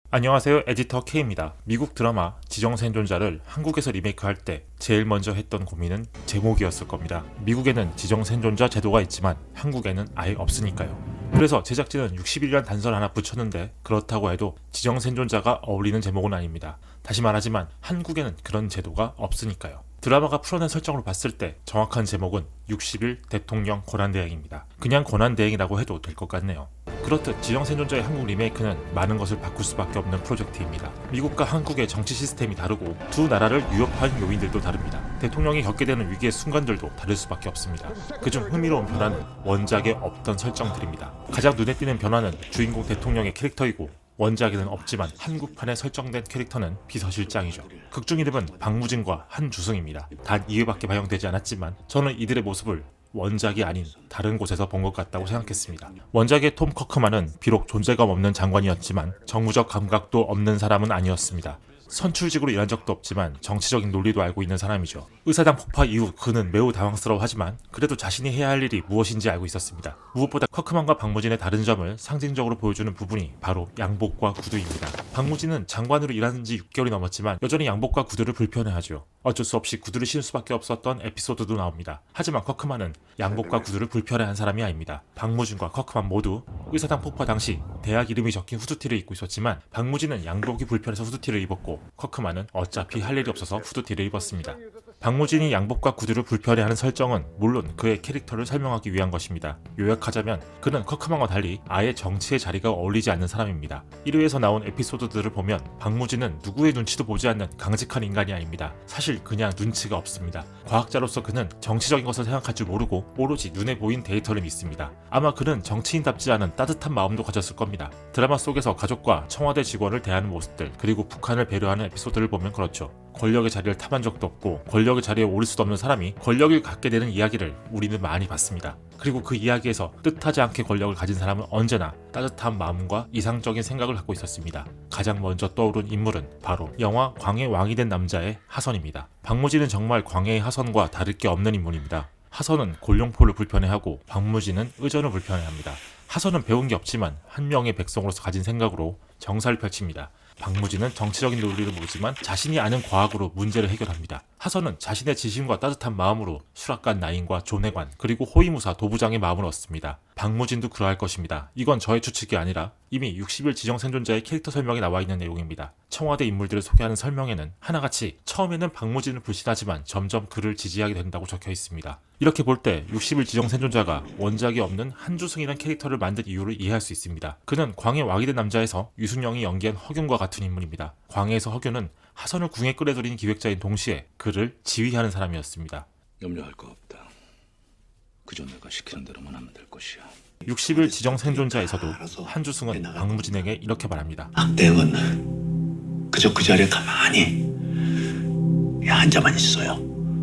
안녕하세요, 에디터 K입니다. 미국 드라마 지정생존자를 한국에서 리메이크할 때 제일 먼저 했던 고민은 제목이었을 겁니다. 미국에는 지정생존자 제도가 있지만 한국에는 아예 없으니까요. 그래서 제작진은 60일이란 단서를 하나 붙였는데, 그렇다고 해도 지정생존자가 어울리는 제목은 아닙니다. 다시 말하지만 한국에는 그런 제도가 없으니까요. 드라마가 풀어낸 설정으로 봤을 때 정확한 제목은 60일 대통령 권한대행입니다. 그냥 권한대행이라고 해도 될 것 같네요. 그렇듯 지정생존자의 한국 리메이크는 많은 것을 바꿀 수밖에 없는 프로젝트입니다. 미국과 한국의 정치 시스템이 다르고 두 나라를 유협하는 요인들도 다릅니다. 대통령이 겪게 되는 위기의 순간들도 다를 수밖에 없습니다. 그중 흥미로운 변화는 원작에 없던 설정들입니다. 가장 눈에 띄는 변화는 주인공 대통령의 캐릭터이고, 원작에는 없지만 한국판에 설정된 캐릭터는 비서실장이죠. 극중 이름은 박무진과 한주승입니다. 단 2회밖에 반영되지 않았지만 저는 이들의 모습을 원작이 아닌 다른 곳에서 본 것 같다고 생각했습니다. 원작의 톰 커크만은 비록 존재감 없는 장관이었지만 정무적 감각도 없는 사람은 아니었습니다. 선출직으로 일한 적도 없지만 정치적인 논리도 알고 있는 사람이죠. 의사당 폭파 이후 그는 매우 당황스러워하지만 그래도 자신이 해야 할 일이 무엇인지 알고 있었습니다. 무엇보다 커크만과 박무진의 다른 점을 상징적으로 보여주는 부분이 바로 양복과 구두입니다. 박무진은 장관으로 일한 지 6개월이 넘었지만 여전히 양복과 구두를 불편해하죠. 어쩔 수 없이 구두를 신을 수밖에 없었던 에피소드도 나옵니다. 하지만 커크만은 양복과 구두를 불편해한 사람이 아닙니다. 박무진과 커크만 모두 의사당 폭파 당시 대학 이름이 적힌 후드티를 입고 있었지만, 박무진은 양복이 불편해서 후드티를 입었고 커크만은 어차피 할 일이 없어서 후드티를 입었습니다. 박무진이 양복과 구두를 불편해하는 설정은 물론 그의 캐릭터를 설명하기 위한 것입니다. 요약하자면 그는 커크만과 달리 아예 정치의 자리가 어울리지 않는 사람입니다. 1회에서 나온 에피소드들을 보면 박무진은 누구의 눈치도 보지 않는 강직한 인간이 아닙니다. 사실 그냥 눈치가 없습니다. 과학자로서 그는 정치적인 것을 생각할 줄 모르고 오로지 눈에 보인 데이터를 믿습니다. 아마 그는 정치인답지 않은 따뜻한 마음도 가졌을 겁니다. 드라마 속에서 가족과 청와대 직원을 대하는 모습들, 그리고 북한을 배려하는 에피소드를 보면 그렇죠. 권력의 자리를 탐한 적도 없고 권력의 자리에 오를 수도 없는 사람이 권력을 갖게 되는 이야기를 우리는 많이 봤습니다. 그리고 그 이야기에서 뜻하지 않게 권력을 가진 사람은 언제나 따뜻한 마음과 이상적인 생각을 갖고 있었습니다. 가장 먼저 떠오른 인물은 바로 영화 광해의 왕이 된 남자의 하선입니다. 박무진은 정말 광해의 하선과 다를 게 없는 인물입니다. 하선은 골룡포를 불편해하고 박무진은 의전을 불편해합니다. 하선은 배운 게 없지만 한 명의 백성으로서 가진 생각으로 정사를 펼칩니다. 박무진은 정치적인 논리를 모르지만 자신이 아는 과학으로 문제를 해결합니다. 하선은 자신의 지심과 따뜻한 마음으로 수락관 나인과 존해관, 그리고 호위무사 도부장의 마음을 얻습니다. 박무진도 그러할 것입니다. 이건 저의 추측이 아니라 이미 60일 지정생존자의 캐릭터 설명에 나와 있는 내용입니다. 청와대 인물들을 소개하는 설명에는 하나같이 처음에는 박무진을 불신하지만 점점 그를 지지하게 된다고 적혀 있습니다. 이렇게 볼 때 60일 지정생존자가 원작이 없는 한주승이라는 캐릭터를 만든 이유를 이해할 수 있습니다. 그는 광해 왕이 된 남자에서 유승영이 연기한 허균과 같은 인물입니다. 광해에서 허균은 하선을 궁에 끌어들인 기획자인 동시에 그를 지휘하는 사람이었습니다. 염려할 거 없다. 그저 내가 시키는 대로만 하면 될 것이야. 60일 지정생존자에서도 한주승은 박무진에게 이렇게 말합니다. 박대원, 그저 그 자리에 가만히 앉아만 있어요.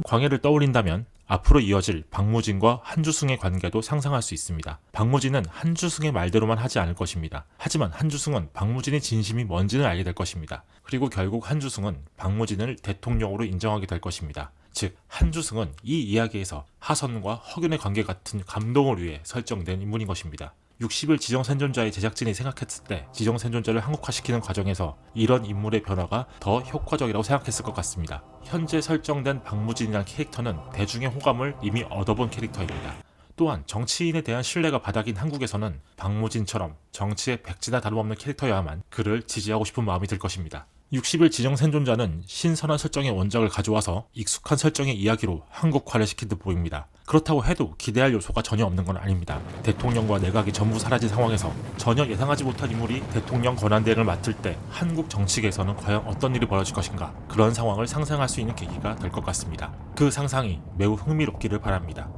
광해를 떠올린다면 앞으로 이어질 박무진과 한주승의 관계도 상상할 수 있습니다. 박무진은 한주승의 말대로만 하지 않을 것입니다. 하지만 한주승은 박무진의 진심이 뭔지는 알게 될 것입니다. 그리고 결국 한주승은 박무진을 대통령으로 인정하게 될 것입니다. 즉, 한주승은 이 이야기에서 하선과 허균의 관계 같은 감동을 위해 설정된 인물인 것입니다. 60일 지정생존자의 제작진이 생각했을 때 지정생존자를 한국화시키는 과정에서 이런 인물의 변화가 더 효과적이라고 생각했을 것 같습니다. 현재 설정된 박무진이라는 캐릭터는 대중의 호감을 이미 얻어본 캐릭터입니다. 또한 정치인에 대한 신뢰가 바닥인 한국에서는 박무진처럼 정치에 백지나 다름없는 캐릭터여야만 그를 지지하고 싶은 마음이 들 것입니다. 60일 지정생존자는 신선한 설정의 원작을 가져와서 익숙한 설정의 이야기로 한국화를 시킨 듯 보입니다. 그렇다고 해도 기대할 요소가 전혀 없는 건 아닙니다. 대통령과 내각이 전부 사라진 상황에서 전혀 예상하지 못한 인물이 대통령 권한대행을 맡을 때 한국 정치계에서는 과연 어떤 일이 벌어질 것인가, 그런 상황을 상상할 수 있는 계기가 될 것 같습니다. 그 상상이 매우 흥미롭기를 바랍니다.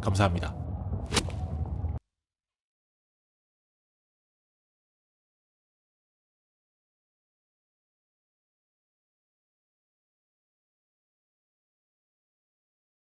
감사합니다.